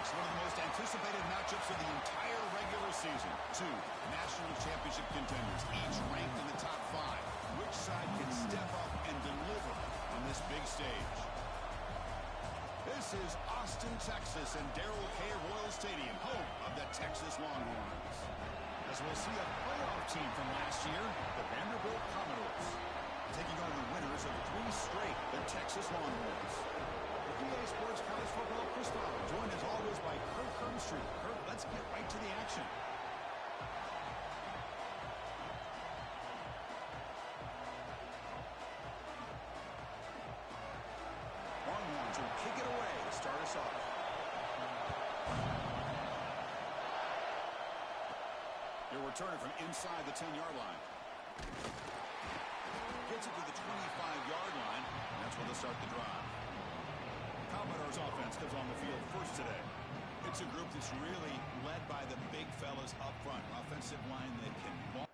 quarterbacks, one of the most anticipated matchups of the entire regular season. Two national championship contenders, each ranked in the top 5. Which side can step up and deliver on this big stage? This is Austin, Texas, and Darrell K. Royal Stadium, home of the Texas Longhorns. As we'll see a playoff team from last year, the Vanderbilt Commodores, taking on the winners of 3 straight, the Texas Longhorns. The PA Sports College Football Crystal, joined as always by Kirk Hermstreet. Kirk, let's get right to the action. Longhorns will kick it away to start us off. He'll return it from inside the 10-yard line. Gets it to the 25-yard line, and that's where they'll start the drive. Commodores offense comes on the field first today. It's a group that's really led by the big fellas up front. An offensive line that can ball.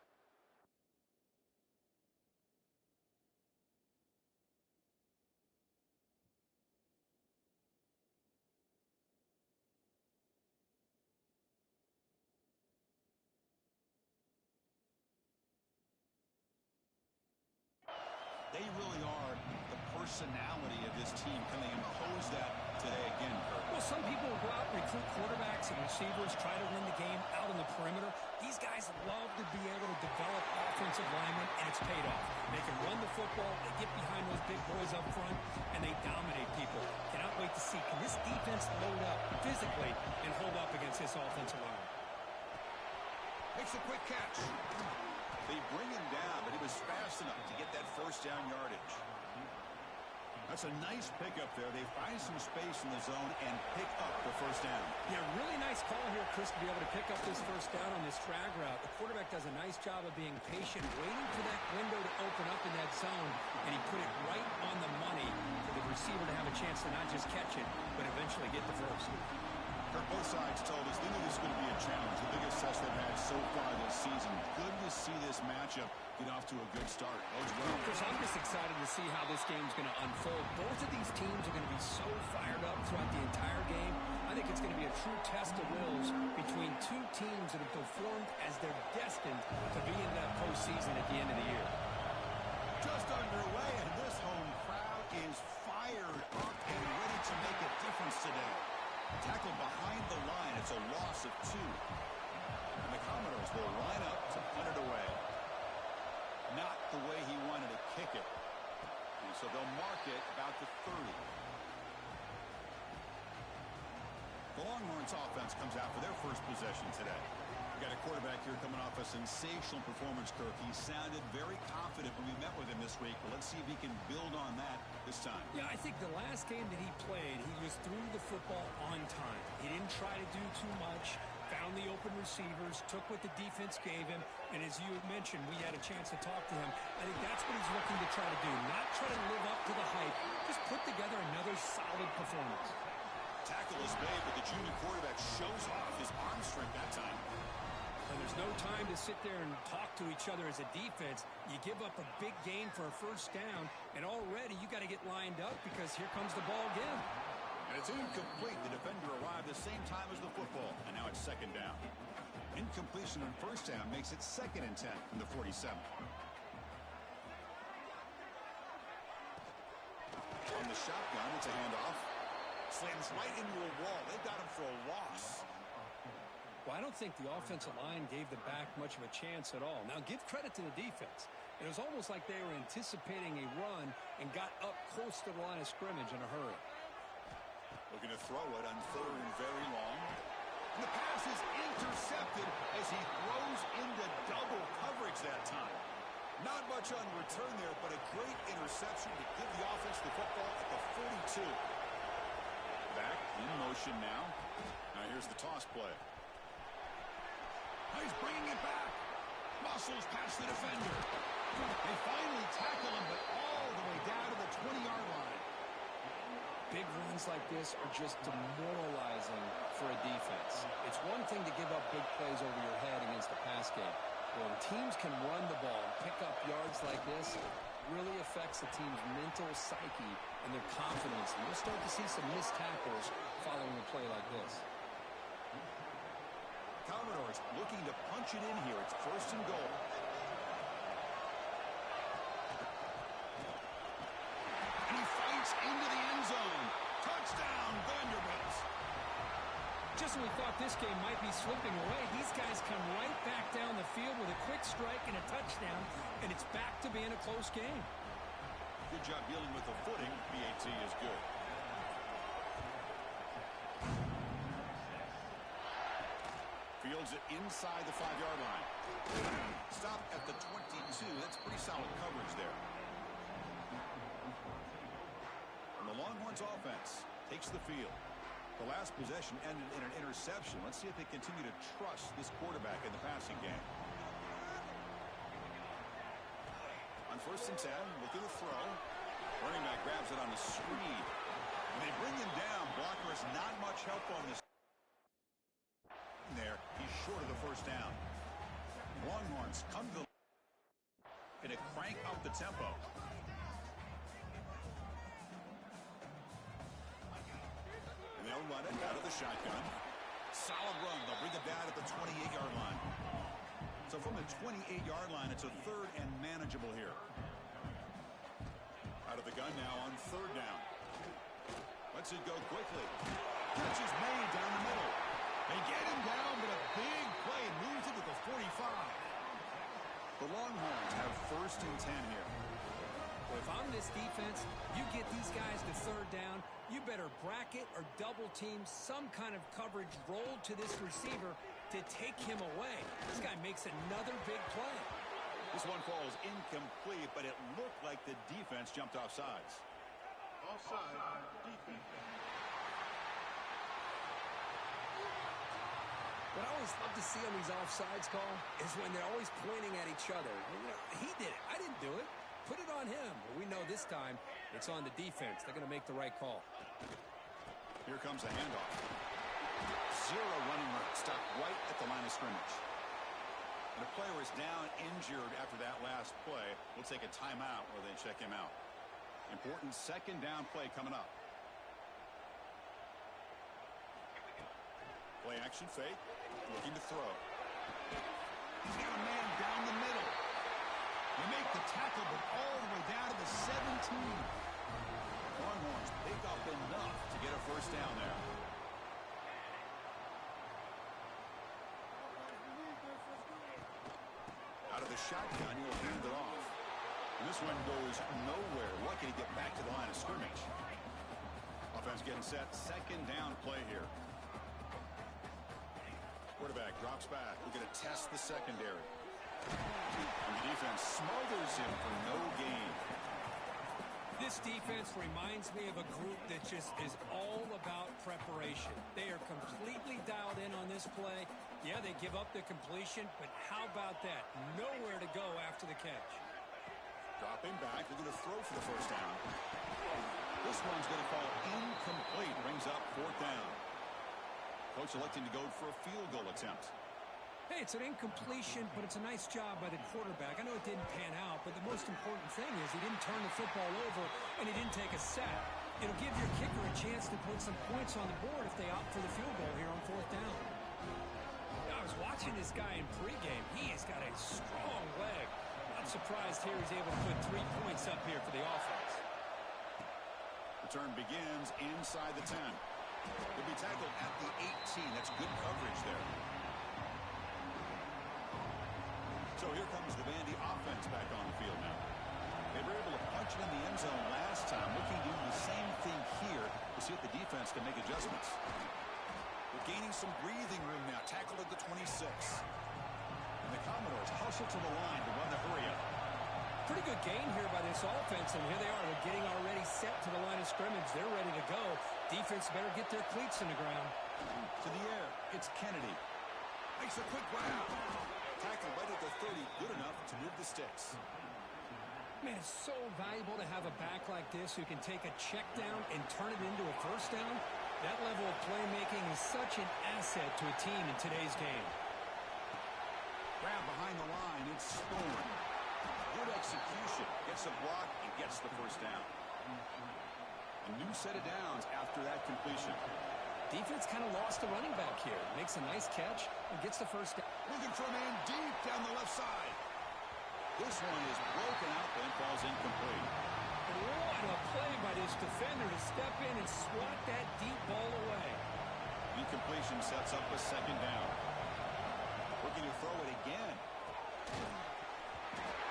They really are the personality of this team. Can they impose that today again, Kurt? Well, some people will go out and recruit quarterbacks and receivers, try to win the game out on the perimeter. These guys love to be able to develop offensive linemen, and it's paid off. They can run the football, they get behind those big boys up front, and they dominate people. Cannot wait to see, can this defense load up physically and hold up against this offensive line? Makes a quick catch. They bring him down, but he was fast enough to get that first down yardage. That's a nice pickup there. They find some space in the zone and pick up the first down. Yeah, really nice call here, Chris, to be able to pick up this first down on this drag route. The quarterback does a nice job of being patient, waiting for that window to open up in that zone, and he put it right on the money for the receiver to have a chance to not just catch it, but eventually get the first. Kirk, both sides told us they knew this was going to be a challenge, the biggest test they've had so far this season. Good to see this matchup get off to a good start. Chris, I'm just excited to see how this game's going to unfold. Both of these teams are going to be so fired up throughout the entire game. I think it's going to be a true test of wills between two teams that have performed as they're destined to be in that postseason at the end of the year. Just underway, and this home crowd is fired up and ready to make a difference today. Tackled behind the line. It's a loss of 2. And the Commodores will line up to punt it away. Not the way he wanted to kick it. And so they'll mark it about the 30. The Longhorns offense comes out for their first possession today. Got a quarterback here coming off a sensational performance, Kirk. He sounded very confident when we met with him this week. But let's see if he can build on that this time. Yeah, I think the last game that he played, he just threw the football on time. He didn't try to do too much, found the open receivers, took what the defense gave him, and as you mentioned, we had a chance to talk to him. I think that's what he's looking to try to do, not try to live up to the hype, just put together another solid performance. Tackle is made, but the junior quarterback shows off his arm strength that time. And there's no time to sit there and talk to each other as a defense. You give up a big gain for a first down, and already you got to get lined up because here comes the ball again. And it's incomplete. The defender arrived the same time as the football, and now it's second down. Incompletion on first down makes it 2nd and 10 from the 47. On the shotgun, it's a handoff. Slams right into a wall. They got him for a loss. Well, I don't think the offensive line gave the back much of a chance at all. Now, give credit to the defense. It was almost like they were anticipating a run and got up close to the line of scrimmage in a hurry. Looking to throw it on 3rd and very long. And the pass is intercepted as he throws into double coverage that time. Not much on return there, but a great interception to give the offense the football at the 42. Back in motion now. Now here's the toss play. He's bringing it back. Muscles past the defender. They finally tackle him, but all the way down to the 20-yard line. Big runs like this are just demoralizing for a defense. It's one thing to give up big plays over your head against the pass game. When teams can run the ball and pick up yards like this, it really affects the team's mental psyche and their confidence. And you'll start to see some missed tackles following a play like this. Commodores looking to punch it in here. It's 1st and goal. And he fights into the end zone. Touchdown, Vanderbilt. Just when we thought this game might be slipping away, these guys come right back down the field with a quick strike and a touchdown, and it's back to being a close game. Good job dealing with the footing. BAT is good. Fields it inside the 5-yard line. Stop at the 22. That's pretty solid coverage there. And the Longhorns offense takes the field. The last possession ended in an interception. Let's see if they continue to trust this quarterback in the passing game. On 1st and 10, looking to throw. Running back grabs it on the screen. And they bring him down. Blocker has not much help on this. There, he's short of the 1st down. Longhorns come to and crank up the tempo. And they'll run it out of the shotgun. Solid run. They'll bring it down at the 28-yard line. So from the 28-yard line, it's a 3rd and manageable here. Out of the gun now on 3rd down. Lets it go quickly. Catch is made down the middle. They get him down, but a big play moves it to the 45. The Longhorns have 1st and 10 here. Well, if I'm this defense, you get these guys to 3rd down, you better bracket or double team some kind of coverage roll to this receiver to take him away. This guy makes another big play. This one falls incomplete, but it looked like the defense jumped off sides. Offside, defense. What I always love to see on these offsides call is when they're always pointing at each other. You know, he did it. I didn't do it. Put it on him. But we know this time it's on the defense. They're going to make the right call. Here comes the handoff. 0 running room. Stop right at the line of scrimmage. And the player is down injured after that last play. We'll take a timeout or they check him out. Important 2nd down play coming up. Play action fake. Looking to throw. He's got a man down the middle. They make the tackle, but all the way down to the 17. Longhorns pick up enough to get a 1st down there. Out of the shotgun, he'll hand it off. And this one goes nowhere. Lucky to get back to the line of scrimmage. Offense getting set. 2nd down play here. Quarterback drops back. We're going to test the secondary. And the defense smothers him for no gain. This defense reminds me of a group that just is all about preparation. They are completely dialed in on this play. Yeah, they give up the completion, but how about that? Nowhere to go after the catch. Dropping back. They're going to throw for the 1st down. This one's going to fall incomplete. Brings up 4th down. Coach electing to go for a field goal attempt. Hey, it's an incompletion, but it's a nice job by the quarterback. I know it didn't pan out, but the most important thing is he didn't turn the football over and he didn't take a sack. It'll give your kicker a chance to put some points on the board if they opt for the field goal here on 4th down. I was watching this guy in pregame. He has got a strong leg. Not surprised here he's able to put 3 points up here for the offense. Return begins inside the 10. He'll be tackled at the 18. That's good coverage there. So here comes the Vandy offense back on the field now. They were able to punch it in the end zone last time. Looking to do the same thing here to see if the defense can make adjustments. They're gaining some breathing room now. Tackled at the 26. And the Commodores hustle to the line to run the hurry up. Pretty good gain here by this offense, and here they are. They're getting already set to the line of scrimmage. They're ready to go. Defense better get their cleats in the ground. To the air, it's Kennedy. Makes a quick run out. Tackle right at the 30, good enough to move the sticks. Man, it's so valuable to have a back like this who can take a check down and turn it into a 1st down. That level of playmaking is such an asset to a team in today's game. Grab behind the line, it's Thorne. Good execution, gets a block and gets the 1st down. A new set of downs after that completion. Defense kind of lost the running back here. Makes a nice catch and gets the first down. Looking for a man deep down the left side. This one is broken out and falls incomplete. What a play by this defender to step in and swat that deep ball away. Incompletion sets up a second down. Looking to throw it again.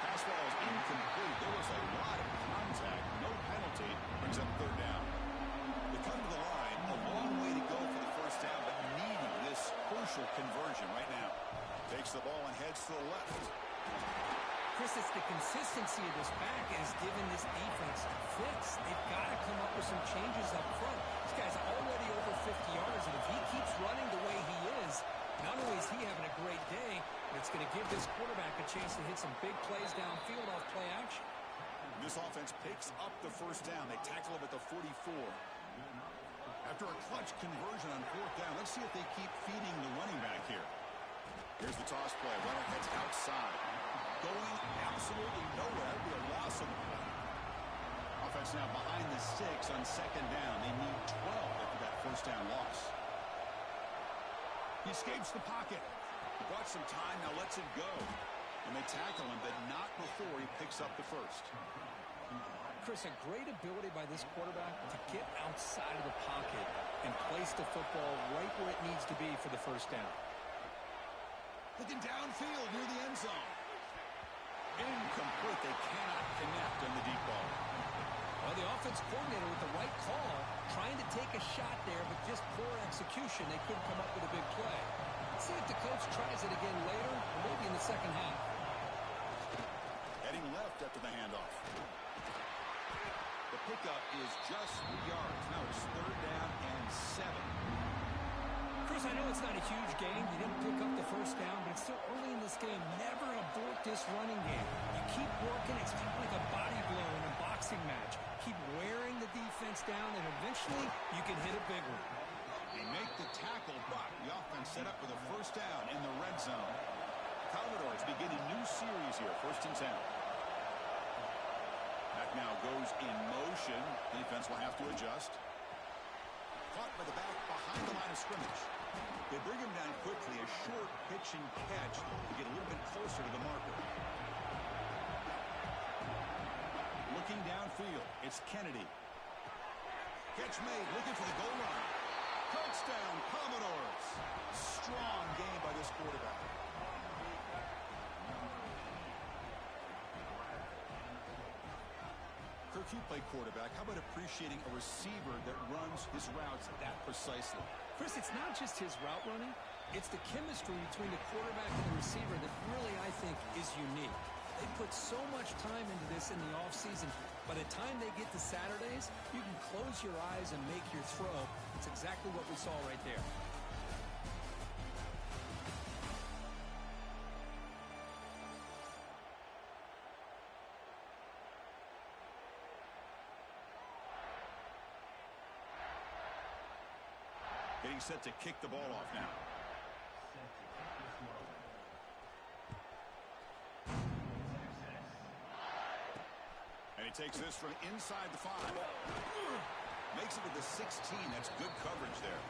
Pass ball is incomplete. There was a lot of contact. No penalty. Brings up third down. They come to the line. A long way to go for the first down, but needing this crucial conversion right now. Takes the ball and heads to the left. Chris, it's the consistency of this back is giving this defense fits. They've got to come up with some changes up front. This guy's already over 50 yards, and if he keeps running the way he is, not only is he having a great day, but it's going to give this quarterback a chance to hit some big plays downfield off play action. This offense picks up the first down. They tackle him at the 44. After a clutch conversion on fourth down, let's see if they keep feeding the running back here. Here's the toss play. Runner heads outside. Going absolutely nowhere. That'd be a loss of the play. Offense now behind the sticks on second down. They need 12 after that first down loss. He escapes the pocket. He bought some time, now lets it go. And they tackle him, but not before he picks up the first. Chris, a great ability by this quarterback to get outside of the pocket and place the football right where it needs to be for the first down. Looking downfield near the end zone. Incomplete. They cannot connect on the deep ball. Well, the offense coordinator with the right call, trying to take a shot there, but just poor execution. They couldn't come up with a big play. Let's see if the coach tries it again later, or maybe in the second half. Heading left after the handoff. The pickup is just 3 yards. Now it's third down and 7. Chris, I know it's not a huge game. You didn't pick up the first down, but it's still early in this game. Never abort this running game. You keep working. It's kind of like a body blow in a boxing match. Keep wearing the defense down, and eventually you can hit a big one. They make the tackle, but the offense set up with a first down in the red zone. Commodores begin a new series here, 1st and 10. Back now goes in motion. Defense will have to adjust. Caught by the back behind the line of scrimmage. They bring him down quickly, a short pitch and catch to get a little bit closer to the marker. Looking downfield, it's Kennedy. Catch made, looking for the goal line. Touchdown, Commodores. Strong game by this quarterback. Kirk, you play quarterback. How about appreciating a receiver that runs his routes that precisely? Chris, it's not just his route running. It's the chemistry between the quarterback and the receiver that really, I think, is unique. They put so much time into this in the offseason. By the time they get to Saturdays, you can close your eyes and make your throw. It's exactly what we saw right there. Getting set to kick the ball off now. And he takes this from inside the 5. Makes it to the 16. That's good coverage there.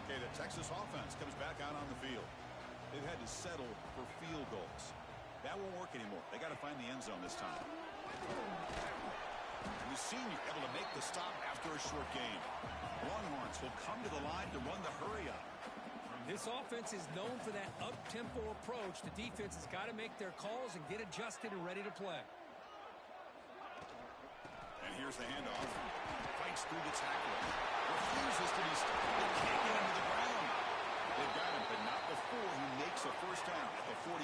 Okay, the Texas offense comes back out on the field. They've had to settle for field goals. That won't work anymore. They got to find the end zone this time. And the senior able to make the stop after a short gain. Longhorns will come to the line to run the hurry up. This offense is known for that up-tempo approach. The defense has got to make their calls and get adjusted and ready to play. And here's the handoff. Fights through the tackle. Refuses to be stopped. They can't get him to the ground. They've got him, but not before he makes a first down at the 41.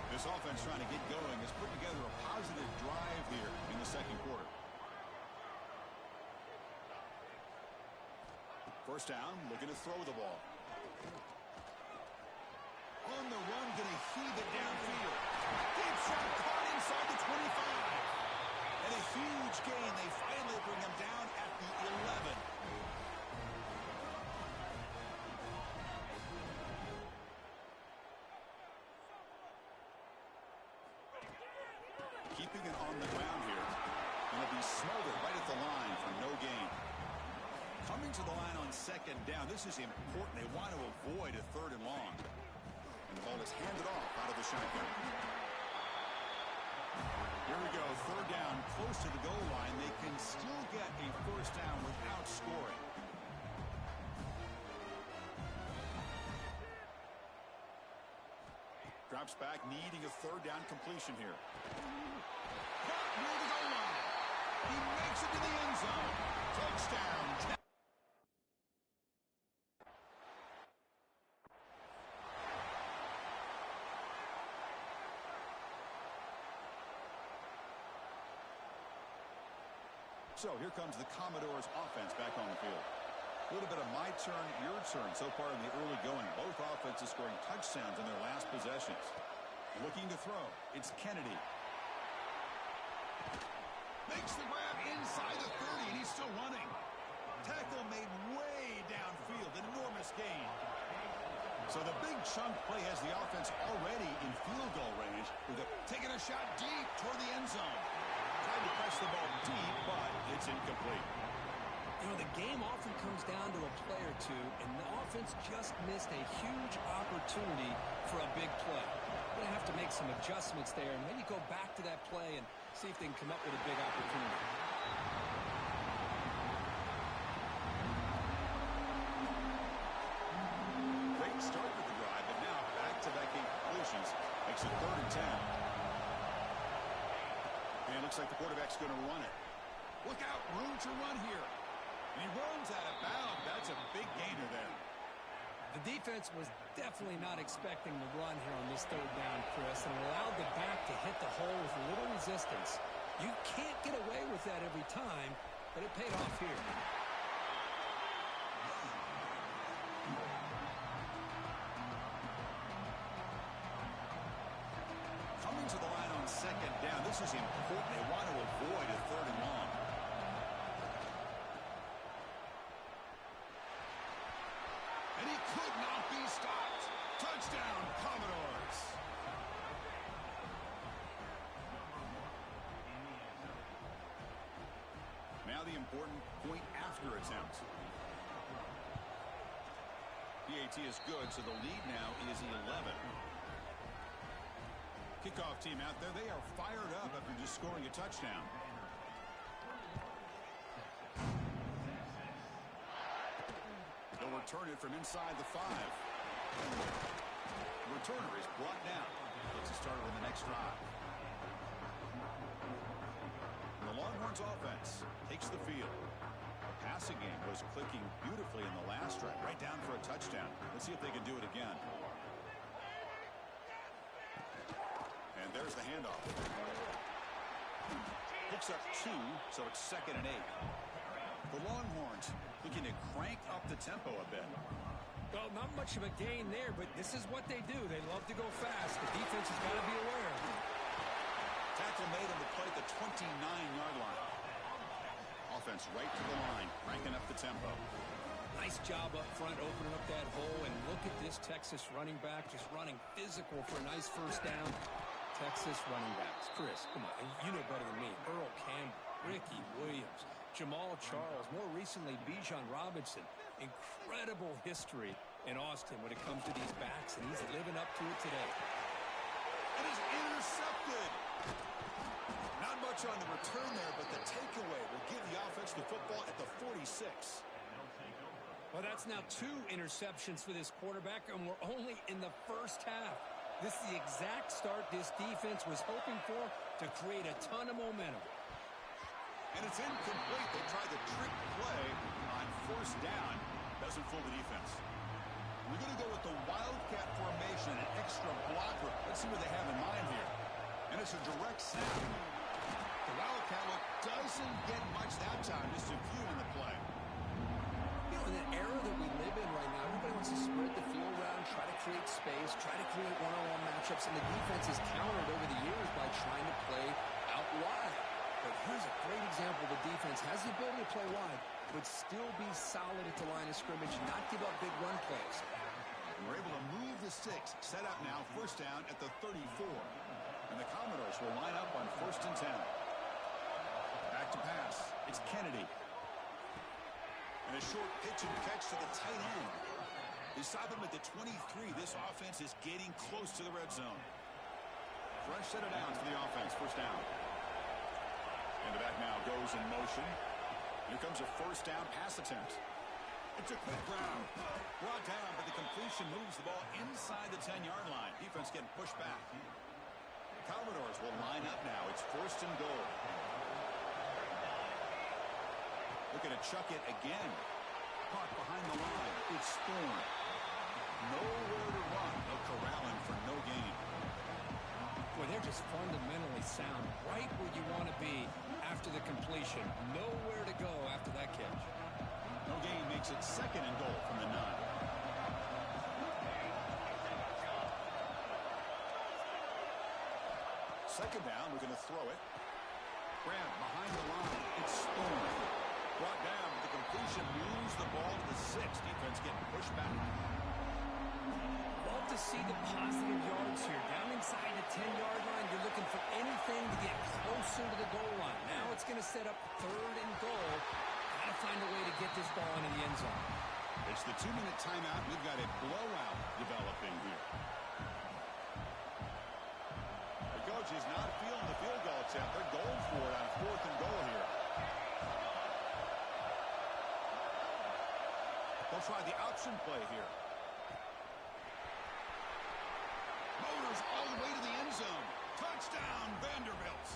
This offense trying to get going is putting together a positive drive here in the second quarter. First down, looking to throw the ball. On the run, going to heave it downfield. Deep shot caught inside the 25. And a huge gain. They finally bring him down at the 11. Keeping it on the ground here. It'll be He's smothered right at the line for no gain. Coming to the line on second down. This is important. They want to avoid a third and long. And the ball is handed off out of the shotgun. Here we go. Third down, close to the goal line. They can still get a first down without scoring. Drops back, needing a third down completion here. Got near the goal line. He makes it to the end zone. Touchdown. So here comes the Commodores offense back on the field. A little bit of my turn, your turn so far in the early going. Both offenses scoring touchdowns in their last possessions. Looking to throw. It's Kennedy. Makes the grab inside the 30, and he's still running. Tackle made way downfield. Enormous gain. So the big chunk play has the offense already in field goal range. With taking a shot deep toward the end zone. Tried to press the ball deep, but it's incomplete. You know, the game often comes down to a play or two, and the offense just missed a huge opportunity for a big play. They're going to have to make some adjustments there and maybe go back to that play and see if they can come up with a big opportunity. Great start with the drive, but now back-to-back incompletions makes it 3rd and 10. And it looks like the quarterback's going to run it. Look out, room to run here. And he runs out of bounds. That's a big gainer there. The defense was definitely not expecting the run here on this 3rd down, Chris, and allowed the back to hit the hole with little resistance. You can't get away with that every time, but it paid off here. Coming to the line on second down. This is important. They want to avoid a 3rd and long. And he could not be stopped. Touchdown, Commodores. Now the important point after attempt. PAT is good, so the lead now is 11. Kickoff team out there. They are fired up after just scoring a touchdown. They'll return it from inside the 5. The returner is brought down. Gets a starter in the next drive. The Longhorns offense takes the field. The passing game was clicking beautifully in the last drive, right down for a touchdown. Let's see if they can do it again. And there's the handoff. Picks up 2, so it's 2nd and 8. The Longhorns looking to crank up the tempo a bit. Well, not much of a gain there, but this is what they do. They love to go fast. The defense has got to be aware. Tackle made on the play at the 29-yard line. Offense right to the line, cranking up the tempo. Nice job up front, opening up that hole, and look at this Texas running back just running physical for a nice first down. Texas running backs. Chris, come on, you know better than me. Earl Campbell, Ricky Williams, Jamal Charles, more recently Bijan Robinson. Incredible history in Austin when it comes to these backs, and he's living up to it today. It is intercepted. Not much on the return there, but the takeaway will give the offense the football at the 46. Well, that's now 2 interceptions for this quarterback, and we're only in the first half. This is the exact start this defense was hoping for to create a ton of momentum. And it's incomplete. They try the trick play on 1st down. Doesn't fool the defense. We're going to go with the Wildcat formation, an extra blocker. Let's see what they have in mind here. And it's a direct snap. The Wildcat look doesn't get much that time, just a few in the play. You know, in the era that we live in right now, everybody wants to spread the field around, try to create space, try to create one-on-one matchups, and the defense has countered over the years by trying to play out wide. But here's a great example. The defense has the ability to play wide, but still be solid at the line of scrimmage, not give up big run plays. We're able to move the sticks. Set up now, 1st down at the 34. And the Commodores will line up on 1st and 10. Back to to pass. It's Kennedy. And a short pitch and catch to the tight end. They stop him at the 23. This offense is getting close to the red zone. Fresh set of downs for the offense. First down. And the back now goes in motion. Here comes a first down pass attempt. It's a quick round. Brought down, but the completion moves the ball inside the 10-yard line. Defense getting pushed back. The Commodores will line up now. It's first and goal. Looking to chuck it again. Caught behind the line. It's Thorne. Nowhere to run. No corralling for no gain. Boy, they're just fundamentally sound. Right where you want to be after the completion. Nowhere to go after that catch. No gain makes it second and goal from the 9. Second down, we're going to throw it. Grab behind the line. It's Thorne. Brought down. The completion moves the ball to the 6. Defense getting pushed back. Love to see the positive yards here. Down inside the 10-yard line, you're looking for anything to get closer to the goal line. Now it's going to set up third and goal. Got to find a way to get this ball into the end zone. It's the 2-minute timeout. We've got a blowout developing here. The coach is not feeling the field goal attempt. They're going for it on fourth and goal here. They'll try the option play here. Motors all the way to the end zone. Touchdown, Vanderbilt.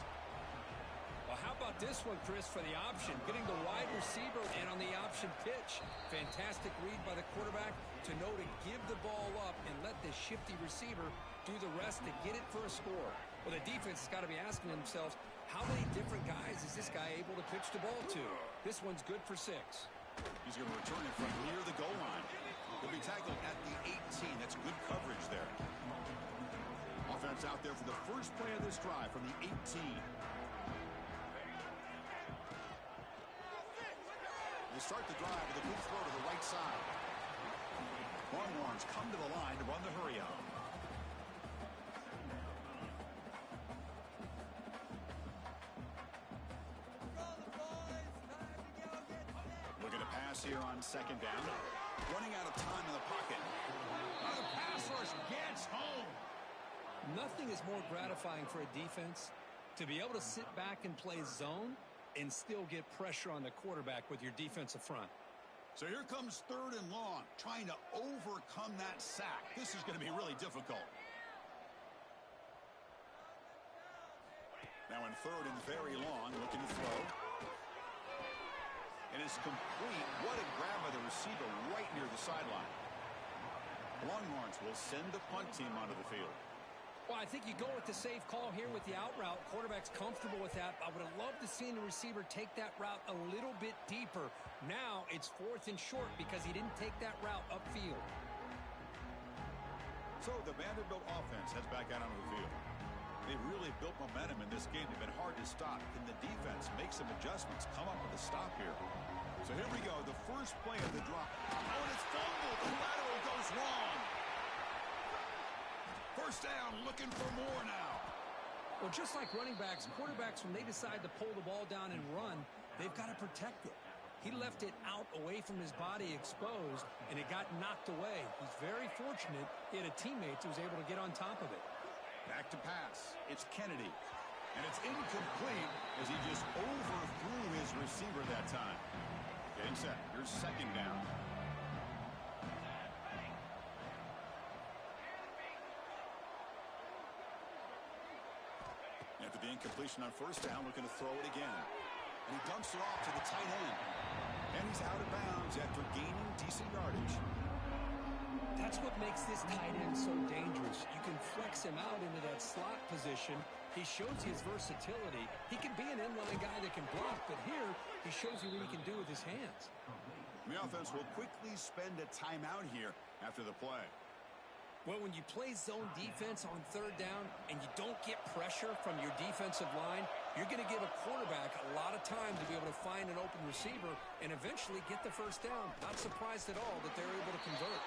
Well, how about this one, Chris, for the option? Getting the wide receiver and on the option pitch. Fantastic read by the quarterback to know to give the ball up and let the shifty receiver do the rest to get it for a score. Well, the defense has got to be asking themselves, how many different guys is this guy able to pitch the ball to? This one's good for 6. He's going to return it from near the goal line. He'll be tackled at the 18. That's good coverage there. Offense out there for the first play of this drive from the 18. They start the drive with a good throw to the right side. Longhorns come to the line to run the hurry out. Looking to pass here on second down. Running out of time in the pocket. The pass rush gets home. Nothing is more gratifying for a defense to be able to sit back and play zone and still get pressure on the quarterback with your defensive front. So here comes third and long, trying to overcome that sack. This is going to be really difficult. Now in third and very long, looking to throw. And it's complete. What a grab by the receiver right near the sideline. Longhorns will send the punt team onto the field. Well, I think you go with the safe call here with the out route. Quarterback's comfortable with that. I would have loved to see the receiver take that route a little bit deeper. Now it's fourth and short because he didn't take that route upfield. So the Vanderbilt offense heads back out onto the field. They've really built momentum in this game. They've been hard to stop. Can the defense make some adjustments, come up with a stop here? So here we go, the first play of the drop. Oh, and it's fumbled. The lateral goes wrong. First down, looking for more now. Well, just like running backs, quarterbacks, when they decide to pull the ball down and run, they've got to protect it. He left it out away from his body exposed, and it got knocked away. He's very fortunate he had a teammate who was able to get on top of it. Back to pass. It's Kennedy. And it's incomplete as he just overthrew his receiver that time. Getting set. Here's second down. After the incompletion on first down, looking to throw it again. And he dumps it off to the tight end. And he's out of bounds after gaining decent yardage. That's what makes this tight end so dangerous. You can flex him out into that slot position. He shows his versatility. He can be an inline guy that can block, but here he shows you what he can do with his hands. The offense will quickly spend a timeout here after the play. Well, when you play zone defense on third down and you don't get pressure from your defensive line, you're going to give a quarterback a lot of time to be able to find an open receiver and eventually get the first down. Not surprised at all that they're able to convert.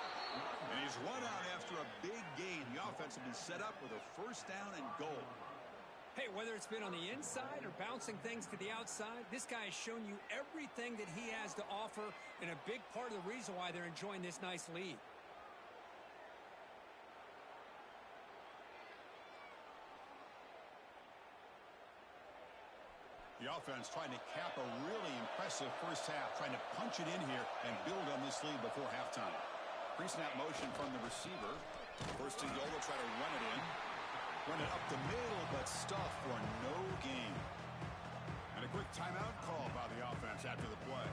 And he's run out after a big gain. The offense will be set up with a first down and goal. Hey, whether it's been on the inside or bouncing things to the outside, this guy has shown you everything that he has to offer, and a big part of the reason why they're enjoying this nice lead. The offense trying to cap a really impressive first half, trying to punch it in here and build on this lead before halftime. Pre-snap motion from the receiver. First and goal, they'll try to run it in. Run it up the middle, but stuffed for no gain. And a quick timeout call by the offense after the play.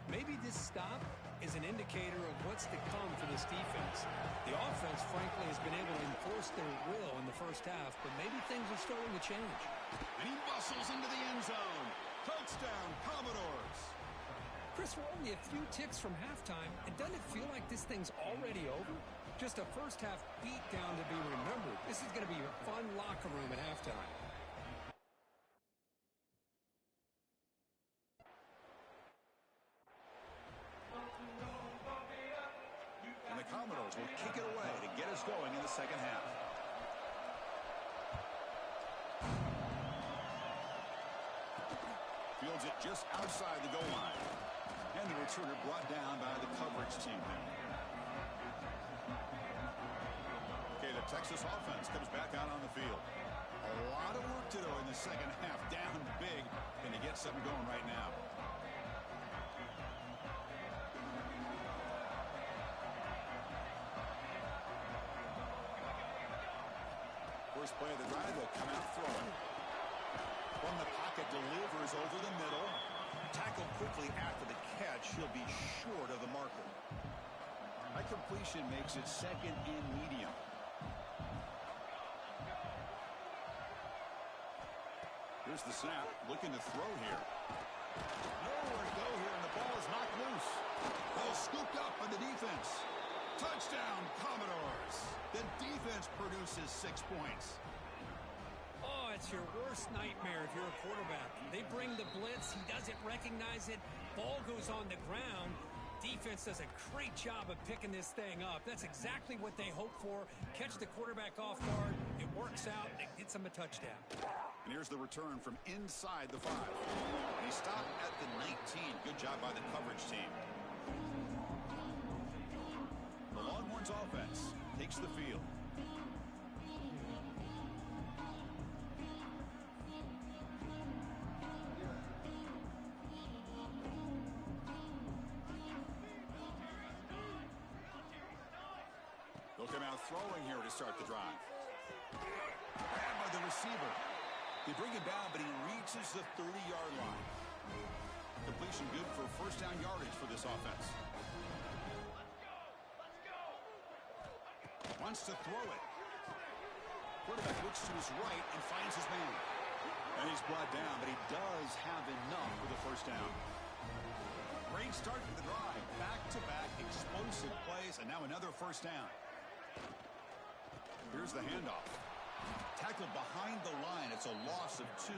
Maybe this stop is an indicator of what's to come for this defense. The offense, frankly, has been able to enforce their will in the first half, but maybe things are starting to change. And he bustles into the end zone. Touchdown, Commodores. Chris, we're only a few ticks from halftime, and doesn't it feel like this thing's already over? Just a first-half beatdown to be remembered. This is going to be a fun locker room at halftime. And the Commodores will kick it away to get us going in the second half. Fields it just outside the goal line. And the returner brought down by the coverage team there. Okay, the Texas offense comes back out on the field. A lot of work to do in the second half. Down big, and to get something going right now. First play of the drive, they'll come out throwing. From the pocket, delivers over the middle. Tackled quickly after the catch. He'll be short of the marker. That completion makes it second and medium. Here's the snap. Looking to throw here. Nowhere to go here, and the ball is knocked loose. Ball scooped up by the defense. Touchdown, Commodores. The defense produces 6 points. Oh, it's your worst nightmare if you're a quarterback. They bring the blitz. He doesn't recognize it. Ball goes on the ground. Defense does a great job of picking this thing up. That's exactly what they hope for. Catch the quarterback off guard. It works out. It gets him a touchdown. And here's the return from inside the 5. And he stopped at the 19. Good job by the coverage team. The Longhorns offense takes the field. They'll come out throwing here to start the drive. Grabbed by the receiver. They bring him down, but he reaches the 30-yard line. Completion good for first down yardage for this offense. Wants to throw it. Quarterback looks to his right and finds his man. And he's brought down, but he does have enough for the first down. Great start to the drive. Back-to-back explosive plays, and now another first down. Here's the handoff. Tackled behind the line. It's a loss of 2.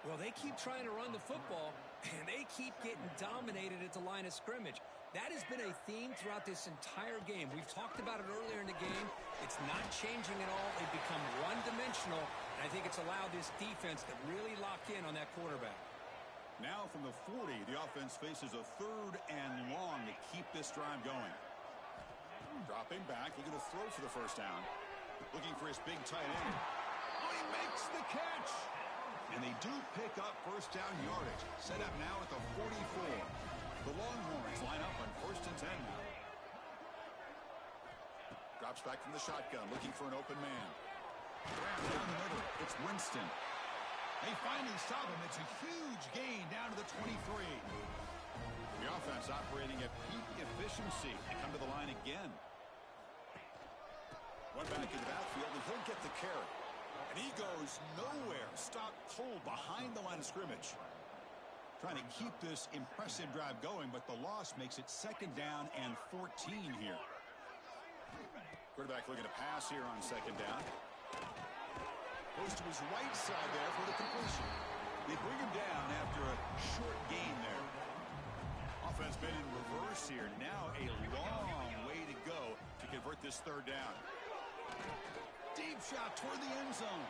Well, they keep trying to run the football, and they keep getting dominated at the line of scrimmage. That has been a theme throughout this entire game. We've talked about it earlier in the game. It's not changing at all. They've become one-dimensional, and I think it's allowed this defense to really lock in on that quarterback. Now from the 40, the offense faces a 3rd and long to keep this drive going. Dropping back, looking to throw for the first down. Looking for his big tight end. Oh, he makes the catch! And they do pick up first down yardage. Set up now at the 44. The Longhorns line up on 1st and 10 now. Drops back from the shotgun, looking for an open man. Grabbed down the middle. It's Winston. They finally stop him. It's a huge gain down to the 23. The offense operating at peak efficiency. They come to the line again. One back in the backfield, and he'll get the carry. And he goes nowhere. Stop cold behind the line of scrimmage. Trying to keep this impressive drive going, but the loss makes it 2nd down and 14 here. Quarterback looking to pass here on 2nd down. Goes to his right side there for the completion. They bring him down after a short gain there. Offense been in reverse here. Now a long way to go to convert this 3rd down. Deep shot toward the end zone.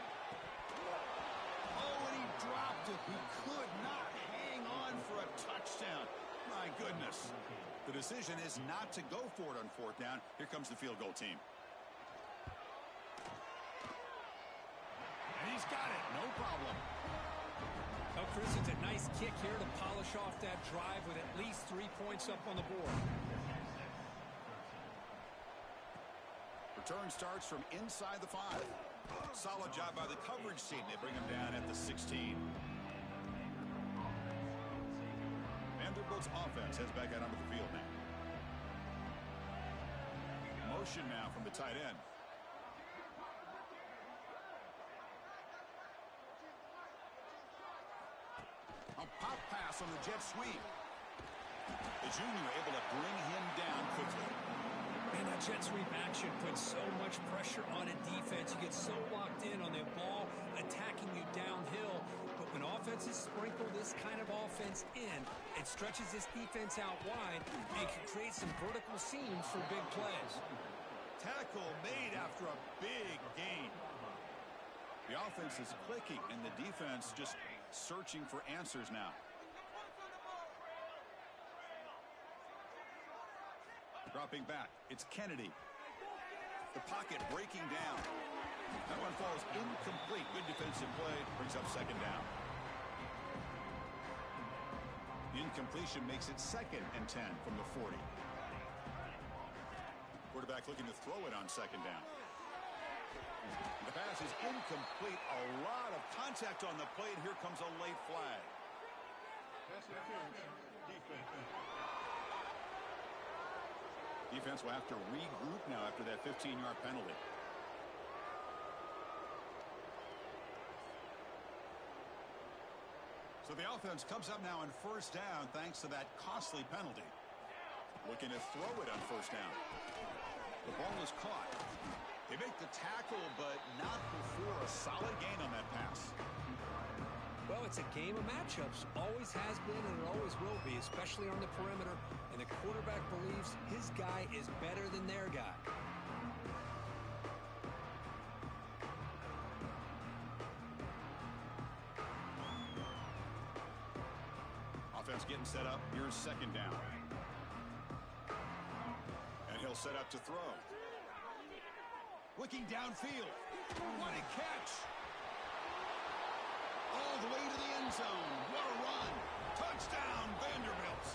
dropped it. He could not hang on for a touchdown. My goodness. The decision is not to go for it on fourth down. Here comes the field goal team. And he's got it. No problem. Well, Chris, it's a nice kick here to polish off that drive with at least 3 points up on the board. Return starts from inside the 5. Solid job by the coverage team. They bring him down at the 16. Vanderbilt's offense heads back out onto the field now. Motion now from the tight end. A pop pass on the jet sweep. The junior able to bring him down quickly. Man, that jet sweep action puts so much pressure on a defense. You get so locked in on the ball attacking you downhill. But when offenses sprinkle this kind of offense in, it stretches this defense out wide and can create some vertical seams for big plays. Tackle made after a big gain. The offense is clicking, and the defense just searching for answers now. Dropping back, it's Kennedy. The pocket breaking down. That one falls incomplete. Good defensive play, brings up second down. The incompletion makes it 2nd and 10 from the 40. Quarterback looking to throw it on second down. The pass is incomplete. A lot of contact on the play, and here comes a late flag. Defense will have to regroup now after that 15-yard penalty. So the offense comes up now on first down thanks to that costly penalty. Looking to throw it on first down. The ball is caught. They make the tackle, but not before a solid gain on that pass. Well, it's a game of matchups. Always has been and it always will be, especially on the perimeter. And the quarterback believes his guy is better than their guy. Offense getting set up. Here's second down. And he'll set up to throw. Looking downfield. What a catch. All the way to the end zone. What a run. Touchdown, Vanderbilt.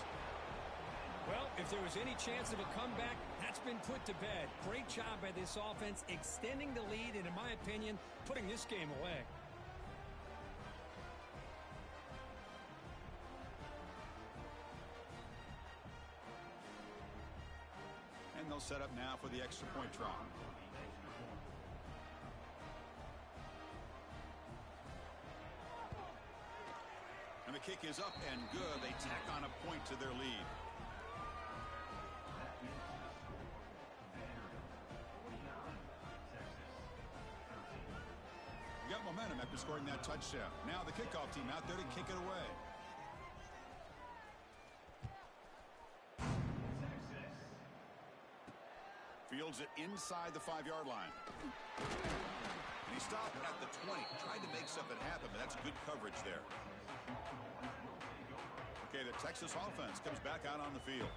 Well, if there was any chance of a comeback, that's been put to bed. Great job by this offense extending the lead and, in my opinion, putting this game away. And they'll set up now for the extra point try. And the kick is up and good. They tack on a point to their lead. You got momentum after scoring that touchdown. Now the kickoff team out there to kick it away. Fields it inside the 5-yard line. And he stopped at the 20. Tried to make something happen, but that's good coverage there. Okay, the Texas offense comes back out on the field.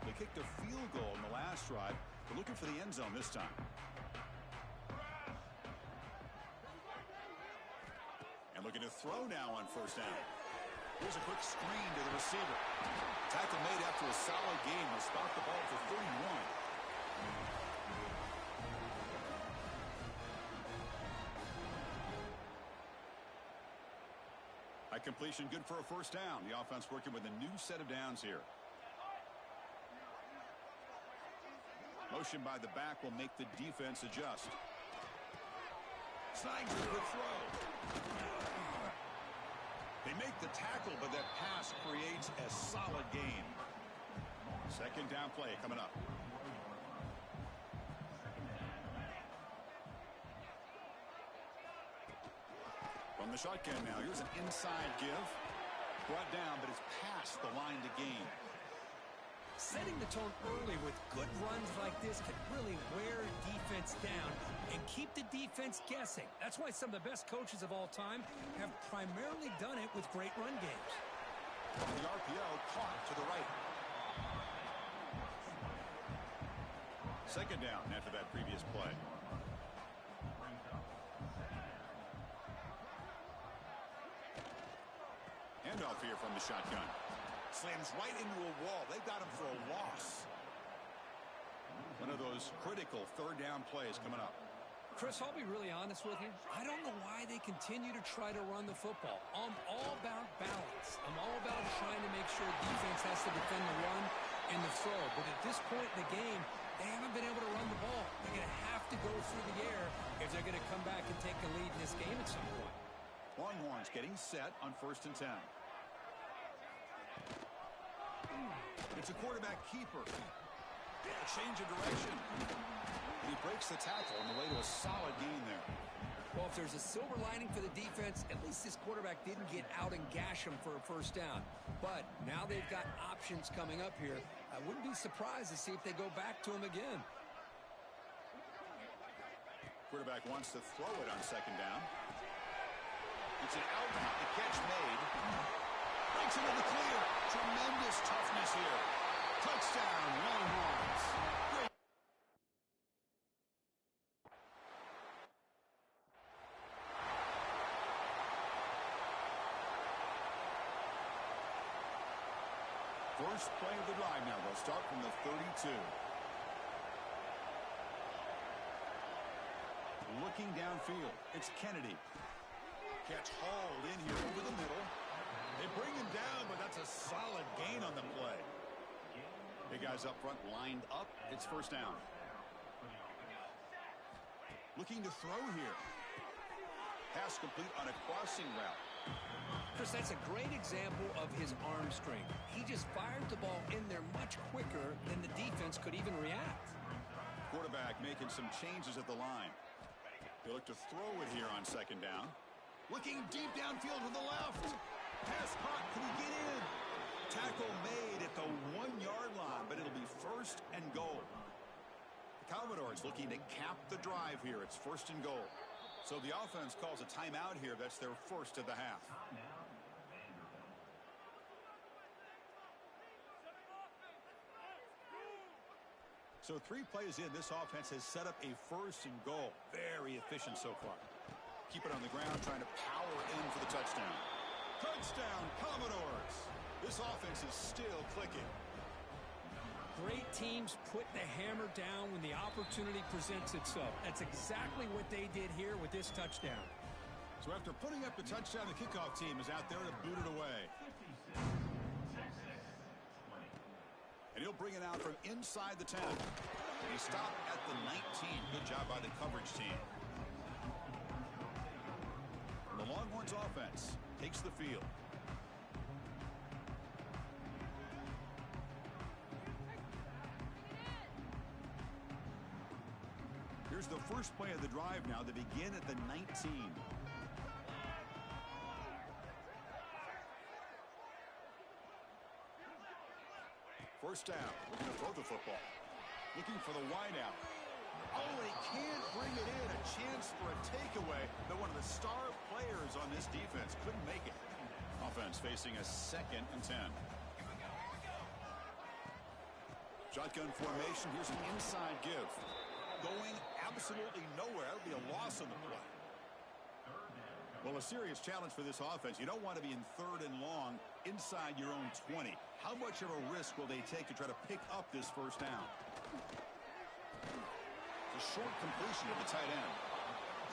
They kicked a field goal in the last drive. They're looking for the end zone this time. And looking to throw now on first down. Here's a quick screen to the receiver. Tackle made after a solid game. Will spot the ball for 31. By completion, good for a first down. The offense working with a new set of downs here. Motion by the back will make the defense adjust. Snyder with throw. They make the tackle, but that pass creates a solid gain. Second down play coming up. From the shotgun now, here's an inside give. Brought down, but it's past the line to gain. Setting the tone early with good runs like this can really wear defense down and keep the defense guessing. That's why some of the best coaches of all time have primarily done it with great run games. The RPO caught to the right. Second down after that previous play. Handoff here from the shotgun. Slams right into a wall. They've got him for a loss. One of those critical third down plays coming up. Chris, I'll be really honest with you. I don't know why they continue to try to run the football. I'm all about balance. I'm all about trying to make sure defense has to defend the run and the throw. But at this point in the game, they haven't been able to run the ball. They're going to have to go through the air if they're going to come back and take the lead in this game at some point. Longhorns getting set on 1st and 10. It's a quarterback keeper. A change of direction. He breaks the tackle on the way to a solid gain there. Well, if there's a silver lining for the defense, at least this quarterback didn't get out and gash him for a first down. But now they've got options coming up here. I wouldn't be surprised to see if they go back to him again. Quarterback wants to throw it on 2nd down. It's an outbound. The catch made. Breaks into the clear. Tremendous toughness here. Touchdown, Longhorns. Great. First play of the drive now. They'll start from the 32. Looking downfield. It's Kennedy. Catch hauled in here over the middle. They bring him down, but that's a solid gain on the play. Big guys up front lined up. It's 1st down. Looking to throw here. Pass complete on a crossing route. Chris, that's a great example of his arm strength. He just fired the ball in there much quicker than the defense could even react. Quarterback making some changes at the line. They look to throw it here on 2nd down. Looking deep downfield to the left. Pass caught. Can he get in? Tackle made at the 1-yard line, but it'll be 1st and goal. The Commodores looking to cap the drive here. It's 1st and goal. So the offense calls a timeout here. That's their first of the half. So 3 plays in, this offense has set up a 1st and goal. Very efficient so far. Keep it on the ground, trying to power in for the touchdown. Touchdown, Commodores. This offense is still clicking. Great teams put the hammer down when the opportunity presents itself. That's exactly what they did here with this touchdown. So after putting up the touchdown, the kickoff team is out there to boot it away. And he'll bring it out from inside the 10. He stopped at the 19. Good job by the coverage team. The Longhorns offense takes the field. Here's the first play of the drive now. They begin at the 19. First down. Looking to throw the football. Looking for the wideout. Oh, they can't bring it in. A chance for a takeaway, but one of the star players on this defense couldn't make it. Offense facing a 2nd and 10. Shotgun formation. Here's an inside give. Going absolutely nowhere. That would be a loss on the play. Well, a serious challenge for this offense. You don't want to be in 3rd and long inside your own 20. How much of a risk will they take to try to pick up this first down? A short completion of the tight end.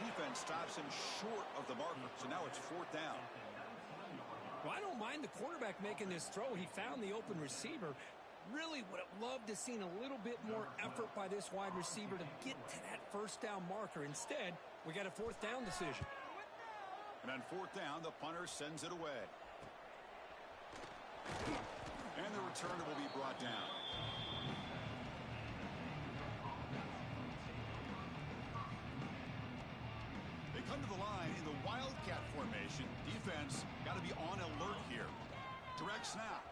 Defense stops him short of the marker, so now it's 4th down. Well, I don't mind the quarterback making this throw. He found the open receiver. Really would have loved to seen a little bit more effort by this wide receiver to get to that first down marker. Instead, we got a 4th down decision. And on 4th down, the punter sends it away. And the returner will be brought down. They come to the line in the Wildcat formation. Defense got to be on alert here. Direct snap.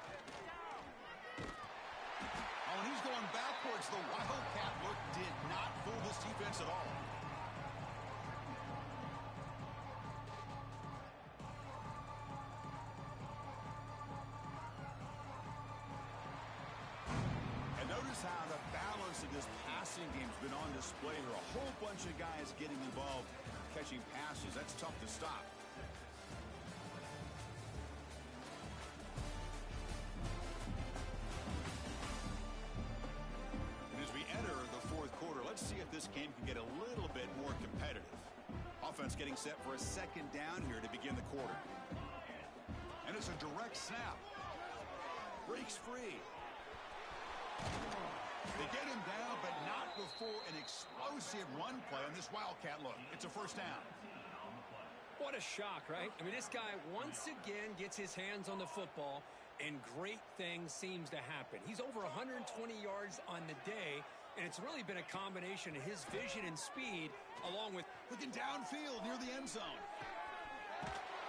Oh, and he's going backwards. The Wildcat look did not fool this defense at all. And notice how the balance of this passing game has been on display here. A whole bunch of guys getting involved, catching passes. That's tough to stop. Let's see if this game can get a little bit more competitive. Offense getting set for a second down here to begin the quarter. And it's a direct snap. Breaks free. They get him down, but not before an explosive run play on this Wildcat look. It's a first down. What a shock, right? I mean, this guy once again gets his hands on the football, and great things seems to happen. He's over 120 yards on the day, and it's really been a combination of his vision and speed, along with looking downfield near the end zone.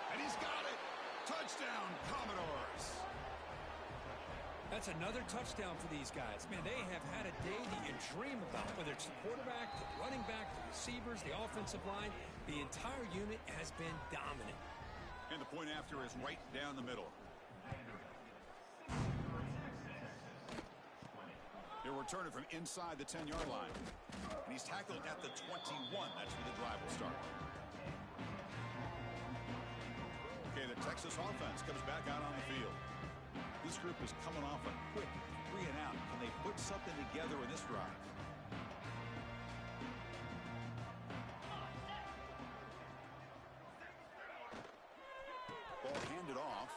And he's got it. Touchdown, Commodores. That's another touchdown for these guys. Man, they have had a day that you dream about, whether it's the quarterback, the running back, the receivers, the offensive line. The entire unit has been dominant. And the point after is right down the middle. He'll return it from inside the 10-yard line. And he's tackled at the 21. That's where the drive will start. Okay, the Texas offense comes back out on the field. This group is coming off a quick 3-and-out. Can they put something together in this drive? Ball handed off.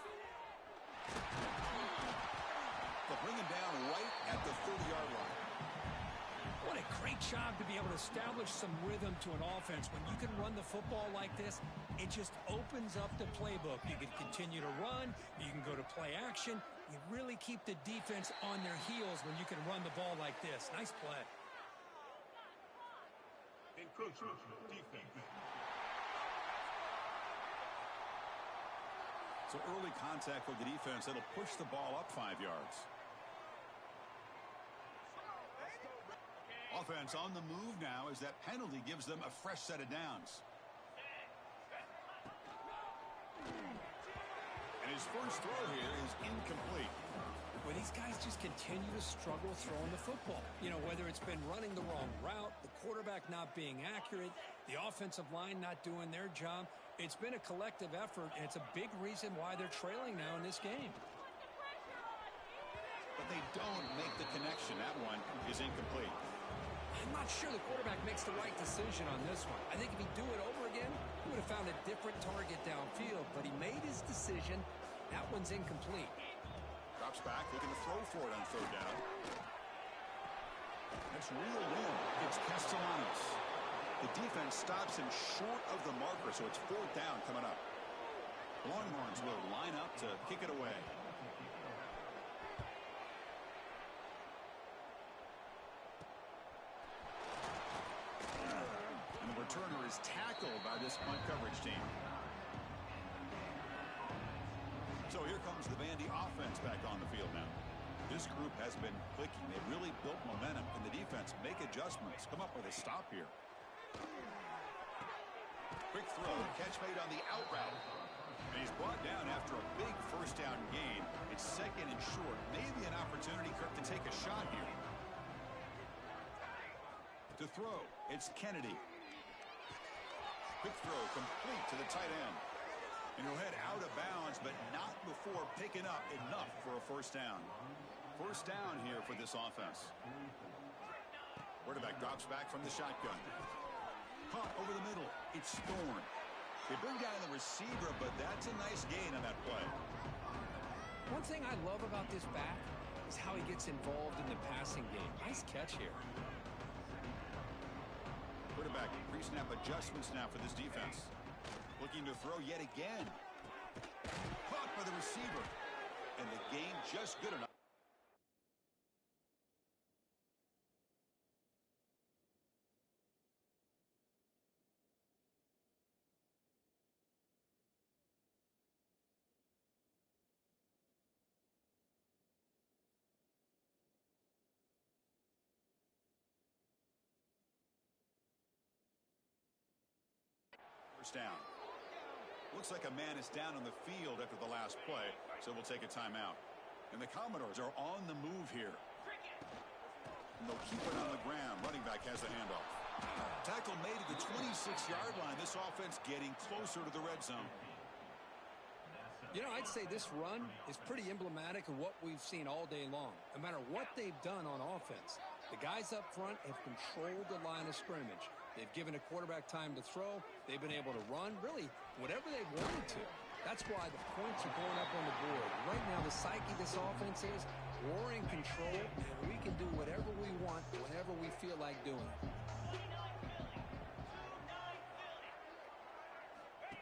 They'll bring him down right at the 30-yard line. What a great job to be able to establish some rhythm to an offense. When you can run the football like this, it just opens up the playbook. You can continue to run. You can go to play action. You really keep the defense on their heels when you can run the ball like this. Nice play. So early contact with the defense. It'll push the ball up 5 yards. Offense on the move now as that penalty gives them a fresh set of downs. And his first throw here is incomplete. Well, these guys just continue to struggle throwing the football. You know, whether it's been running the wrong route, the quarterback not being accurate, the offensive line not doing their job. It's been a collective effort, and it's a big reason why they're trailing now in this game. But they don't make the connection. That one is incomplete. I'm not sure the quarterback makes the right decision on this one. I think if he'd do it over again, he would have found a different target downfield, but he made his decision. That one's incomplete. Drops back, looking to throw for it on third down. That's real wind. It's Castellanos. The defense stops him short of the marker, so it's fourth down coming up. Longhorns will line up to kick it away. And the returner is tackled by this punt coverage team. So here comes the Vandy offense back on the field now. This group has been clicking. They really built momentum. Can the defense make adjustments? Come up with a stop here. Quick throw. Catch made on the out route. And he's brought down after a big first down gain. It's second and short. Maybe an opportunity, Kirk, to take a shot here. To throw, it's Kennedy. Quick throw complete to the tight end. And he'll head out of bounds, but not before picking up enough for a first down. First down here for this offense. Quarterback drops back from the shotgun. Caught over the middle. It's Thorne. They bring down the receiver, but that's a nice gain on that play. One thing I love about this back is how he gets involved in the passing game. Nice catch here. Quarterback pre-snap adjustments now for this defense. Looking to throw yet again. Caught by the receiver. And the gain just good enough. first down. Looks like a man is down on the field after the last play, so we'll take a timeout. And the Commodores are on the move here. And they'll keep it on the ground. Running back has the handoff. Tackle made at the 26-yard line. This offense getting closer to the red zone. You know, I'd say this run is pretty emblematic of what we've seen all day long. No matter what they've done on offense, the guys up front have controlled the line of scrimmage. They've given a quarterback time to throw. They've been able to run, really, whatever they've wanted to. That's why the points are going up on the board. Right now, the psyche of this offense is we're in control, and we can do whatever we want whenever we feel like doing it.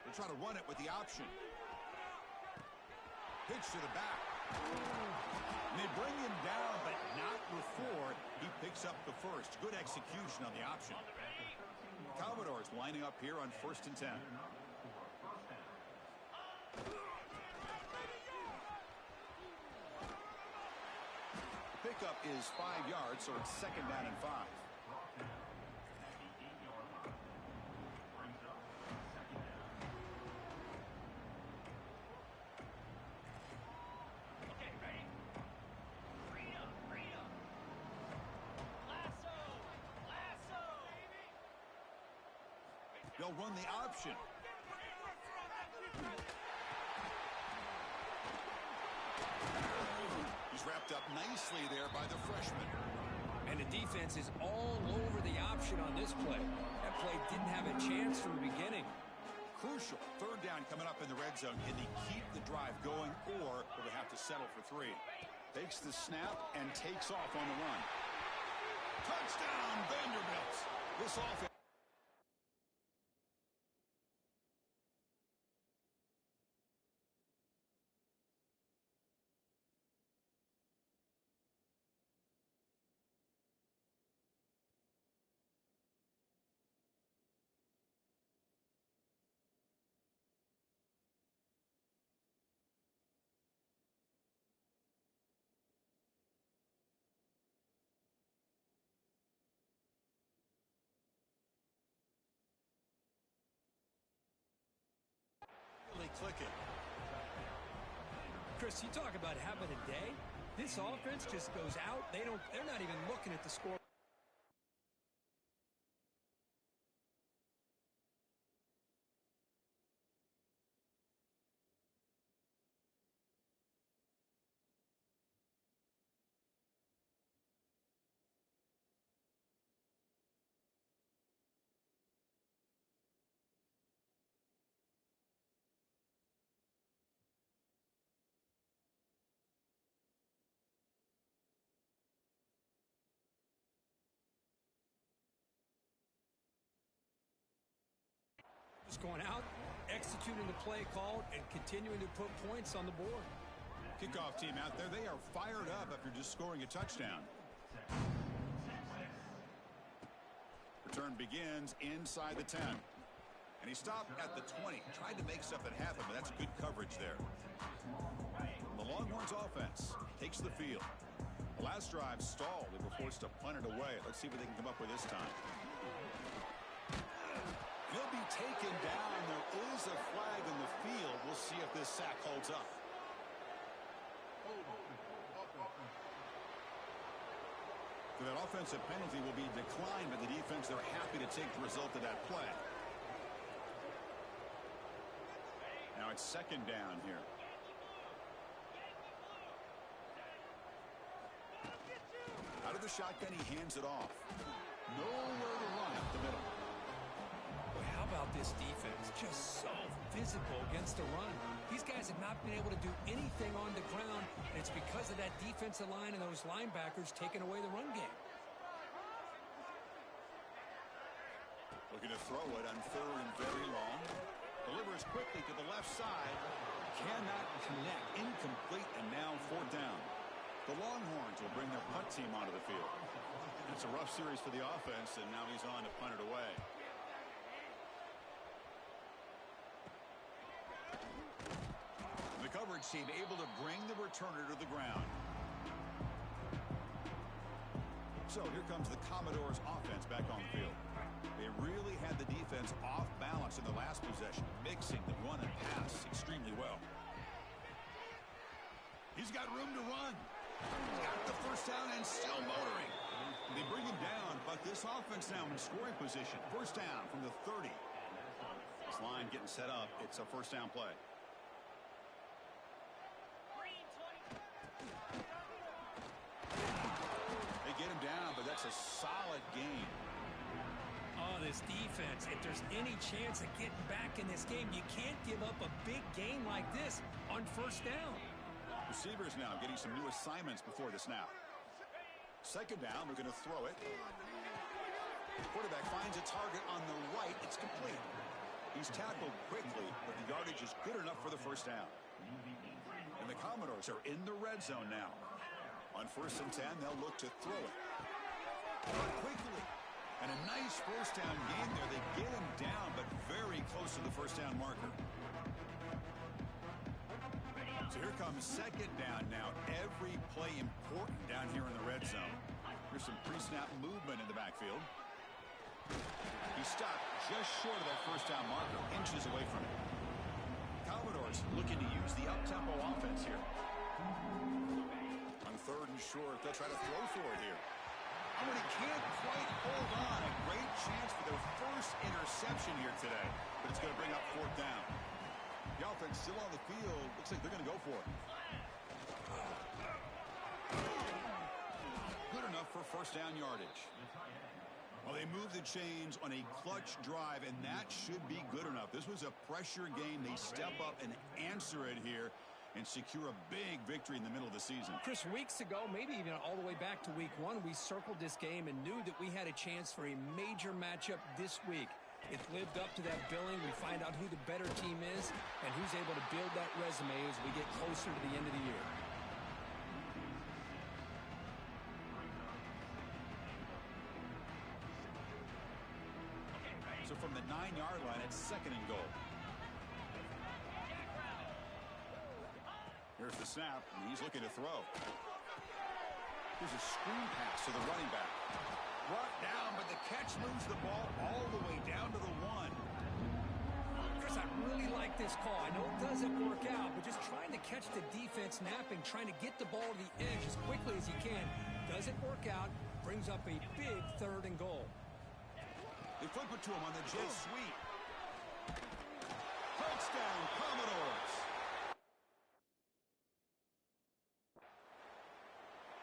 They'll try to run it with the option. Pitch to the back. And they bring him down, but not before he picks up the first. Good execution on the option. Commodores lining up here on 1st and 10. The pickup is 5 yards, so it's 2nd down and 5. They'll run the option. He's wrapped up nicely there by the freshman. And the defense is all over the option on this play. That play didn't have a chance from the beginning. Crucial. 3rd down coming up in the red zone. Can they keep the drive going, or will they have to settle for 3? Takes the snap and takes off on the run. Touchdown, Vanderbilt. This offense. Clicking. Chris, you talk about having a day. This offense just goes out. They're not even looking at the score. Just going out, executing the play called, and continuing to put points on the board. Kickoff team out there. They are fired up after just scoring a touchdown. Return begins inside the 10. And he stopped at the 20. Tried to make something happen, but that's good coverage there. The Longhorns offense takes the field. The last drive stalled. They were forced to punt it away. Let's see what they can come up with this time. He'll be taken down. There is a flag in the field. We'll see if this sack holds up. So that offensive penalty will be declined by the defense. They're happy to take the result of that play. Now it's 2nd down here. Out of the shotgun, he hands it off. Nowhere to run up the middle. Boy, how about this defense? Just so physical against the run. These guys have not been able to do anything on the ground, and it's because of that defensive line and those linebackers taking away the run game. Looking to throw it on 3rd and very long. Delivers quickly to the left side. Cannot connect. Incomplete, and now 4th down. The Longhorns will bring their punt team onto the field. It's a rough series for the offense, and now he's on to punt it away. The coverage team able to bring the returner to the ground. So here comes the Commodores offense back on the field. They really had the defense off balance in the last possession, mixing the run and pass extremely well. He's got room to run. Got the first down and still motoring. They bring him down, but this offense now in scoring position. First down from the 30. This line getting set up. It's a first down play. They get him down, but that's a solid gain. Oh, this defense, if there's any chance of getting back in this game, you can't give up a big gain like this on first down. Receivers now getting some new assignments before the snap. Second down, they're going to throw it. The quarterback finds a target on the right. It's complete. He's tackled quickly, but the yardage is good enough for the first down. And the Commodores are in the red zone now. On 1st and 10, they'll look to throw it. Quickly. And a nice first down gain there. They get him down, but very close to the first down marker. So here comes second down now. Every play important down here in the red zone. Here's some pre-snap movement in the backfield. He stopped just short of that first down marker, inches away from it. Commodores looking to use the up-tempo offense here. On 3rd and short, they'll try to throw for it here. Oh, and he can't quite hold on. A great chance for their first interception here today, but it's going to bring up 4th down. The offense still on the field. Looks like they're going to go for it. Good enough for first down yardage. Well, they move the chains on a clutch drive, and that should be good enough. This was a pressure game. They step up and answer it here and secure a big victory in the middle of the season. Chris, weeks ago, maybe even all the way back to week 1, we circled this game and knew that we had a chance for a major matchup this week. It's lived up to that billing. We find out who the better team is and who's able to build that resume as we get closer to the end of the year. So from the 9-yard line, it's 2nd and goal. Here's the snap, and he's looking to throw. Here's a screen pass to the running back. Brought down, but the catch moves the ball all the way down to the 1. Chris, I really like this call. I know it doesn't work out, but just trying to catch the defense napping, trying to get the ball to the edge as quickly as you can. Doesn't work out, brings up a big 3rd and goal. They flip it to him on the jet sweep. Touchdown, Commodores.